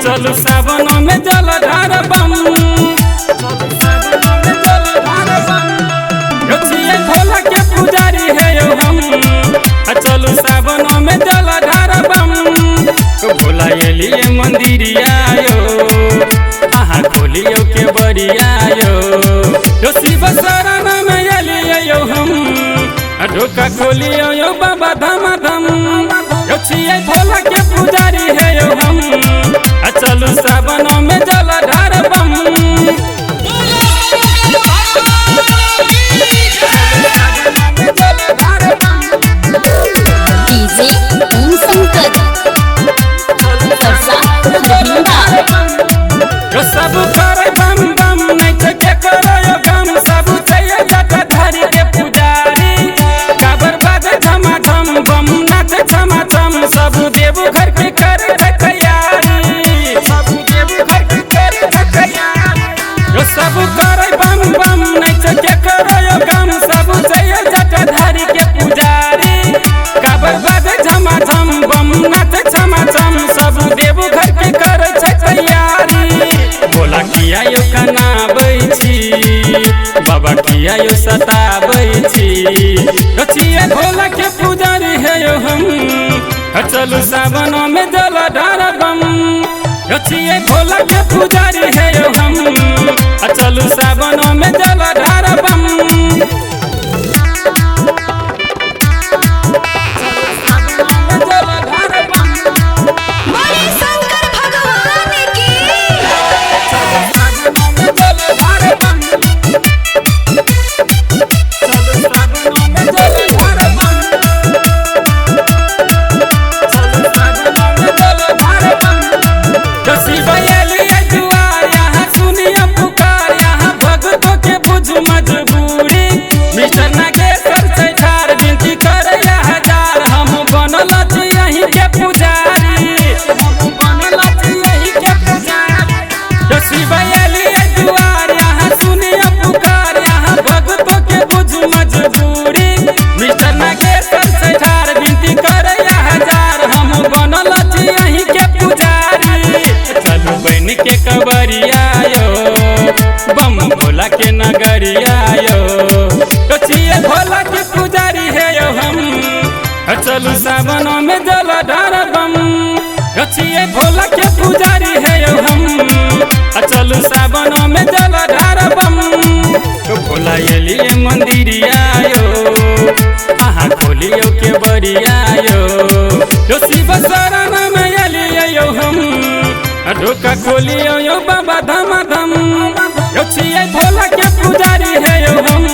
चलू सावन में जल ढार बम भोला के पुजारी है यो हम। चलू सावन में जल ढार बम भोला एलिए मंदिरिया यो आहा खोलियो के बड़िया यो शिव शरण में एलिए यो हम। ढोका खोलियो यो बाबा धम धम यो छिए भोला के पुजारी है यो हम। चलू सावन में जल ढार बम डीजे ओम शंकर सब करे बम बम नहीं के करो यो गम सब चाहिए जटा धारी के पुजारी काबर बाजे धमा धम बम नाच छमा छम सब देव घर के कर तैयारी सब देव घर के कर तैयारी यो सब करे बम बम नहीं के करो यो गम सब चाहिए जटा धारी के पुजारी काबर बाजे धमा धम बम नाच छमा छम सब देव घर के कर तैयारी। भोला किया यो कनाबै छी बाबा किया यो सताबै छी रचिए भोला के पुजारी है यो हम। चलू सावन में जल ढार बम रचिए भोला के पुजारी है यो हम। चलू सावन में जल ढार बम के कबरिया यो बम भोला के नगरिया यो छिए भोला के पुजारी है यो हम। चलू सावन में जल ढार बम छिए भोला के पुजारी है यो हम। चलू सावन में जल ढार बम भोला एलिए मंदिरिया यो आहा खोलियो के बड़िया यो शिव शरण में एलिए यो हम। ढोका खोलियो यो बाबा धम धम यो छिए भोला के पुजारी है यो हम।